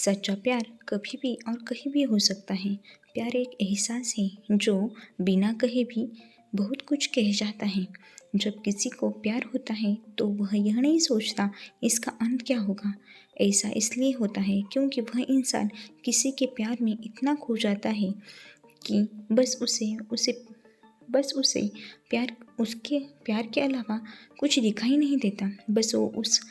सच्चा प्यार कभी भी और कहीं भी हो सकता है। प्यार एक एहसास है जो बिना कहे भी बहुत कुछ कह जाता है। जब किसी को प्यार होता है तो वह यह नहीं सोचता इसका अंत क्या होगा। ऐसा इसलिए होता है क्योंकि वह इंसान किसी के प्यार में इतना खो जाता है कि बस उसे प्यार उसके प्यार के अलावा कुछ दिखाई नहीं देता। बस वो उस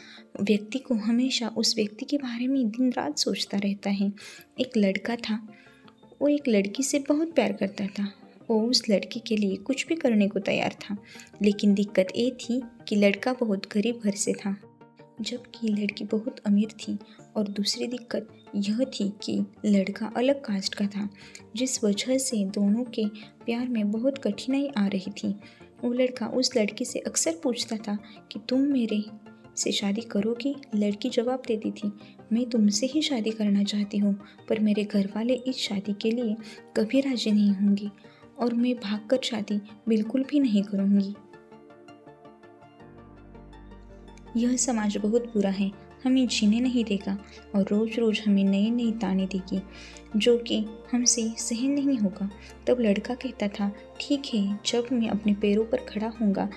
व्यक्ति को हमेशा उस व्यक्ति के बारे में दिन रात सोचता रहता है। एक लड़का था, वो एक लड़की से बहुत प्यार करता था। वो उस लड़की के लिए कुछ भी करने को तैयार था, लेकिन दिक्कत ये थी कि लड़का बहुत गरीब घर से था, जबकि लड़की बहुत अमीर थी। और दूसरी दिक्कत यह थी कि लड़का अलग कास्ट का था, जिस वजह से दोनों के प्यार में बहुत कठिनाई आ रही थी। वो लड़का उस लड़की से अक्सर पूछता था कि तुम मेरे से शादी करोगी। लड़की जवाब देती थी, मैं तुमसे ही शादी करना चाहती हूँ, पर मेरे घर वाले इस शादी के लिए कभी राजी नहीं होंगे और मैं भागकर शादी बिल्कुल भी नहीं करूँगी। यह समाज बहुत बुरा है, हमें जीने नहीं देगा और रोज़ रोज़ हमें नई नई ताने देगी जो कि हमसे सहन नहीं होगा। तब लड़का कहता था, ठीक है, जब मैं अपने पैरों पर खड़ा होऊंगा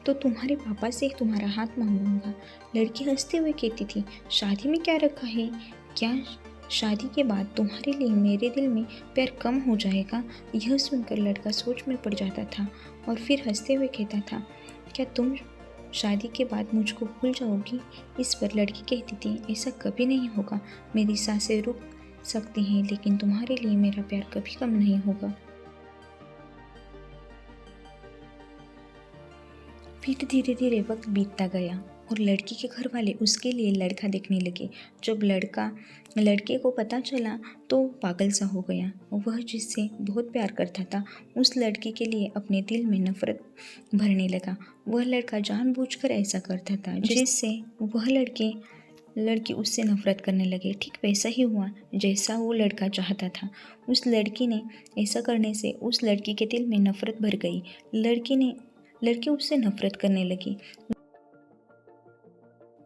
तो तुम्हारे पापा से तुम्हारा हाथ मांगूंगा। लड़की हंसते हुए कहती थी, शादी में क्या रखा है? क्या शादी के बाद तुम्हारे लिए मेरे दिल में प्यार कम हो जाएगा? यह सुनकर लड़का सोच में पड़ जाता था और फिर हंसते हुए कहता था, क्या तुम शादी के बाद मुझको भूल जाओगी? इस पर लड़की कहती थी, ऐसा कभी नहीं होगा। मेरी सांसें रुक सकती हैं, लेकिन तुम्हारे लिए मेरा प्यार कभी कम नहीं होगा। फिर धीरे धीरे वक्त बीतता गया और लड़की के घर वाले उसके लिए लड़का देखने लगे। जब लड़के को पता चला तो पागल सा हो गया। वह जिससे बहुत प्यार करता था उस लड़की के लिए अपने दिल में नफरत भरने लगा। वह लड़का जानबूझकर ऐसा करता था जिससे वह लड़की उससे नफरत करने लगे। ठीक वैसा ही हुआ जैसा वो लड़का चाहता था। उस लड़की ने ऐसा करने से उस लड़की के दिल में नफरत भर गई। लड़की उससे नफरत करने लगी।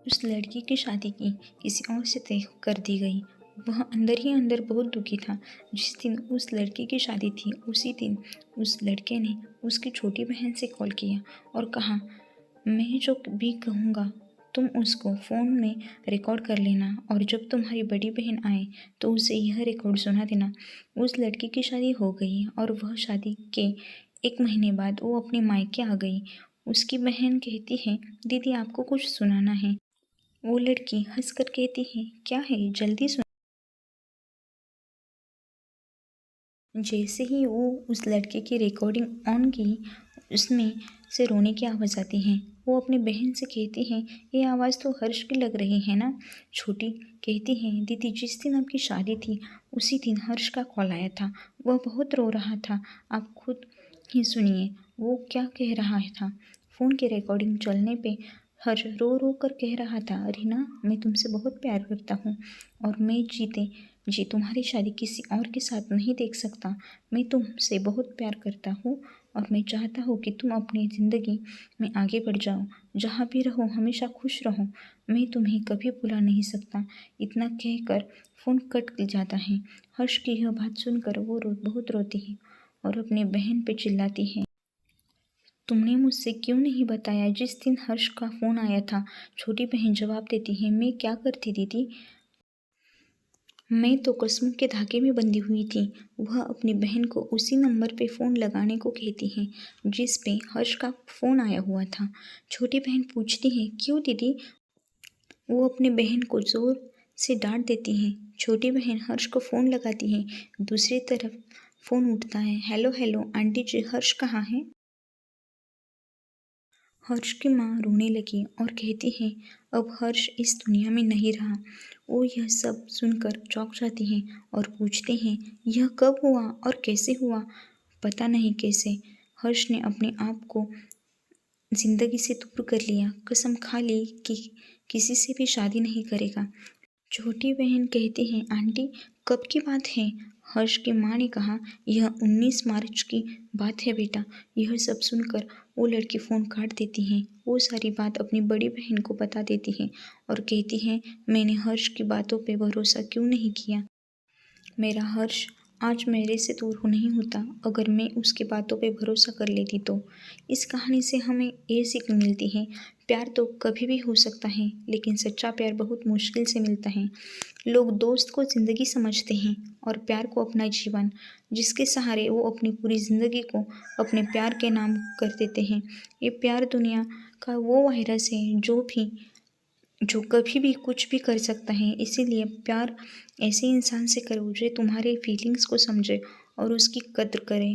उस लड़की की शादी की किसी और से तय कर दी गई। वह अंदर ही अंदर बहुत दुखी था। जिस दिन उस लड़की की शादी थी उसी दिन उस लड़के ने उसकी छोटी बहन से कॉल किया और कहा, मैं जो भी कहूँगा तुम उसको फ़ोन में रिकॉर्ड कर लेना और जब तुम्हारी बड़ी बहन आए तो उसे यह रिकॉर्ड सुना देना। उस लड़की की शादी हो गई और वह शादी के 1 महीने बाद वो अपने मायके आ गई। उसकी बहन कहती है, दीदी आपको कुछ सुनाना है। वो लड़की हंसकर कहती है, क्या है, जल्दी सुन। जैसे ही वो उस लड़के की रिकॉर्डिंग ऑन की, उसमें से रोने की आवाज़ आती है। वो अपनी बहन से कहती है, ये आवाज़ तो हर्ष की लग रही है ना? छोटी कहती है, दीदी जिस दिन आपकी शादी थी उसी दिन हर्ष का कॉल आया था। वह बहुत रो रहा था, आप खुद ही सुनिए वो क्या कह रहा था। फ़ोन की रिकॉर्डिंग चलने पे हर्ष रो रो कर कह रहा था, रीना मैं तुमसे बहुत प्यार करता हूँ और मैं जीते जी तुम्हारी शादी किसी और के साथ नहीं देख सकता। मैं तुमसे बहुत प्यार करता हूँ और मैं चाहता हूँ कि तुम अपनी ज़िंदगी में आगे बढ़ जाओ, जहाँ भी रहो हमेशा खुश रहो। मैं तुम्हें कभी भुला नहीं सकता। इतना कहकर फ़ोन कट जाता है। हर्ष की यह बात सुनकर वो बहुत रोती है और अपनी बहन पे चिल्लाती है, तुमने मुझसे क्यों नहीं बताया जिस दिन हर्ष का फ़ोन आया था? छोटी बहन जवाब देती है, मैं क्या करती दीदी, मैं तो कसमों के धागे में बंधी हुई थी। वह अपनी बहन को उसी नंबर पे फ़ोन लगाने को कहती है जिस पे हर्ष का फ़ोन आया हुआ था। छोटी बहन पूछती है, क्यों दीदी? वो अपनी बहन को ज़ोर से डांट देती है। छोटी बहन हर्ष को फ़ोन लगाती है। दूसरी तरफ फ़ोन उठता है। हेलो हेलो आंटी जी, हर्ष कहाँ है? हर्ष की माँ रोने लगी और कहती है, अब हर्ष इस दुनिया में नहीं रहा। वो यह सब सुनकर चौंक जाती हैं और पूछते हैं, यह कब हुआ और कैसे हुआ? पता नहीं कैसे हर्ष ने अपने आप को जिंदगी से दूर कर लिया। कसम खा ली कि किसी से भी शादी नहीं करेगा। छोटी बहन कहती है, आंटी कब की बात है? हर्ष की माँ ने कहा, यह 19 मार्च की बात है बेटा। यह सब सुनकर वो लड़की फ़ोन काट देती है। वो सारी बात अपनी बड़ी बहन को बता देती है और कहती है, मैंने हर्ष की बातों पे भरोसा क्यों नहीं किया। मेरा हर्ष आज मेरे से दूर हो नहीं होता अगर मैं उसकी बातों पे भरोसा कर लेती तो। इस कहानी से हमें ये सीख मिलती है, प्यार तो कभी भी हो सकता है लेकिन सच्चा प्यार बहुत मुश्किल से मिलता है। लोग दोस्त को ज़िंदगी समझते हैं और प्यार को अपना जीवन, जिसके सहारे वो अपनी पूरी ज़िंदगी को अपने प्यार के नाम कर देते हैं। ये प्यार दुनिया का वो वायरस है जो कभी भी कुछ भी कर सकता है। इसीलिए प्यार ऐसे इंसान से करो जो तुम्हारे फीलिंग्स को समझे और उसकी कद्र करे।